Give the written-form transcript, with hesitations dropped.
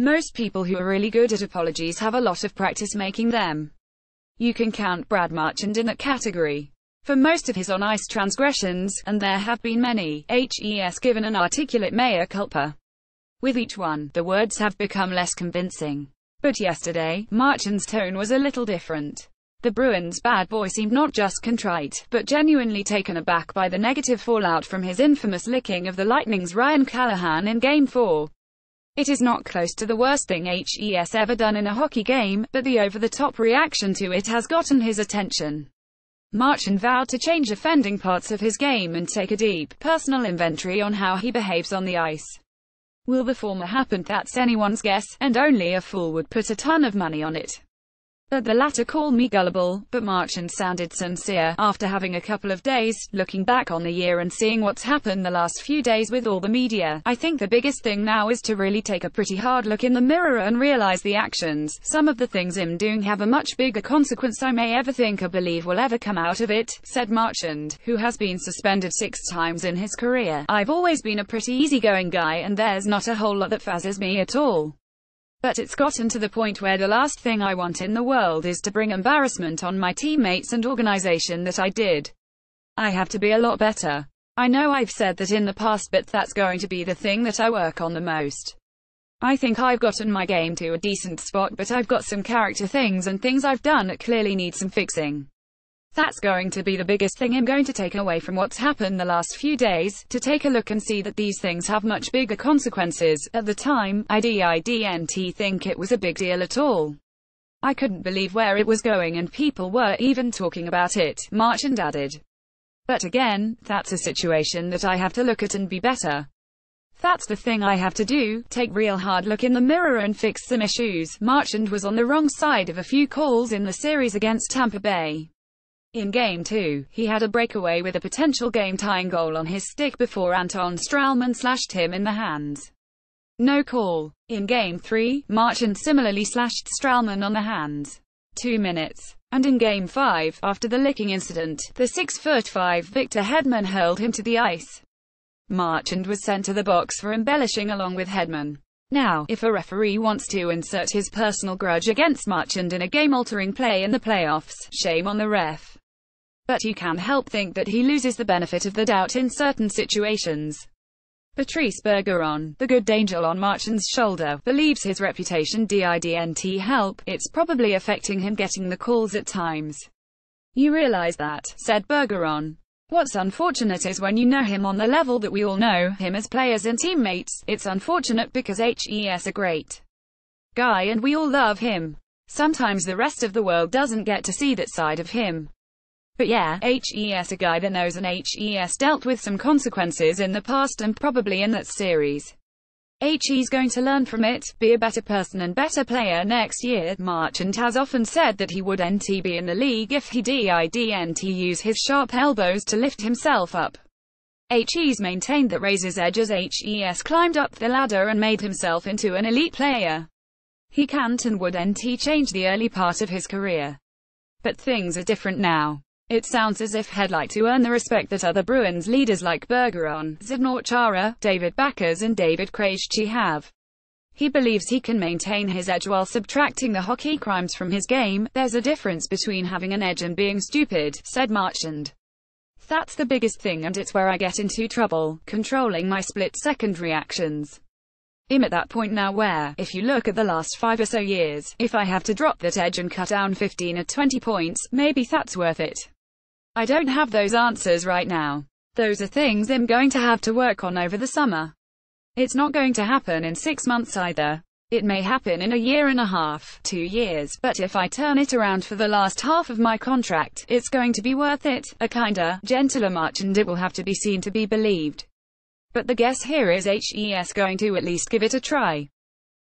Most people who are really good at apologies have a lot of practice making them. You can count Brad Marchand in that category. For most of his on-ice transgressions, and there have been many, he's given an articulate mea culpa. With each one, the words have become less convincing. But yesterday, Marchand's tone was a little different. The Bruins' bad boy seemed not just contrite, but genuinely taken aback by the negative fallout from his infamous licking of the Lightning's Ryan Callahan in Game 4. It is not close to the worst thing he's ever done in a hockey game, but the over-the-top reaction to it has gotten his attention. Marchand vowed to change offending parts of his game and take a deep, personal inventory on how he behaves on the ice. Will the former happen? That's anyone's guess, and only a fool would put a ton of money on it. But the latter call me gullible, but Marchand sounded sincere, after having a couple of days, looking back on the year and seeing what's happened the last few days with all the media. I think the biggest thing now is to really take a pretty hard look in the mirror and realize the actions, some of the things I'm doing have a much bigger consequence I may ever think or believe will ever come out of it, said Marchand, who has been suspended 6 times in his career. I've always been a pretty easygoing guy and there's not a whole lot that phases me at all. But it's gotten to the point where the last thing I want in the world is to bring embarrassment on my teammates and organization that I did. I have to be a lot better. I know I've said that in the past, but that's going to be the thing that I work on the most. I think I've gotten my game to a decent spot, but I've got some character things and things I've done that clearly need some fixing. That's going to be the biggest thing I'm going to take away from what's happened the last few days, to take a look and see that these things have much bigger consequences. At the time, I didn't think it was a big deal at all. I couldn't believe where it was going and people were even talking about it, Marchand added. But again, that's a situation that I have to look at and be better. That's the thing I have to do, take real hard look in the mirror and fix some issues. Marchand was on the wrong side of a few calls in the series against Tampa Bay. In Game 2, he had a breakaway with a potential game-tying goal on his stick before Anton Stralman slashed him in the hands. No call. In Game 3, Marchand similarly slashed Stralman on the hands. 2 minutes. And in Game 5, after the licking incident, the 6'5" Victor Hedman hurled him to the ice. Marchand was sent to the box for embellishing along with Hedman. Now, if a referee wants to insert his personal grudge against Marchand in a game-altering play in the playoffs, shame on the ref. But you can't help think that he loses the benefit of the doubt in certain situations. Patrice Bergeron, the good angel on Marchand's shoulder, believes his reputation didn't help, it's probably affecting him getting the calls at times. You realize that, said Bergeron. What's unfortunate is when you know him on the level that we all know him as players and teammates, it's unfortunate because he's a great guy and we all love him. Sometimes the rest of the world doesn't get to see that side of him. But yeah, he's a guy that knows, and he's dealt with some consequences in the past and probably in that series. He's going to learn from it, be a better person and better player next year. Marchand has often said that he wouldn't be in the league if he didn't use his sharp elbows to lift himself up. He's maintained that raises edge as he's climbed up the ladder and made himself into an elite player. He can't and wouldn't change the early part of his career. But things are different now. It sounds as if he'd like to earn the respect that other Bruins leaders like Bergeron, Zdeno Chara, David Backes and David Krejci have. He believes he can maintain his edge while subtracting the hockey crimes from his game. There's a difference between having an edge and being stupid, said Marchand. That's the biggest thing and it's where I get into trouble, controlling my split-second reactions. I'm at that point now where, if you look at the last 5 or so years, if I have to drop that edge and cut down 15 or 20 points, maybe that's worth it. I don't have those answers right now. Those are things I'm going to have to work on over the summer. It's not going to happen in 6 months either. It may happen in a year and a half, 2 years, but if I turn it around for the last half of my contract, it's going to be worth it. A kinder, gentler Marchand, it will have to be seen to be believed. But the guess here is he's going to at least give it a try.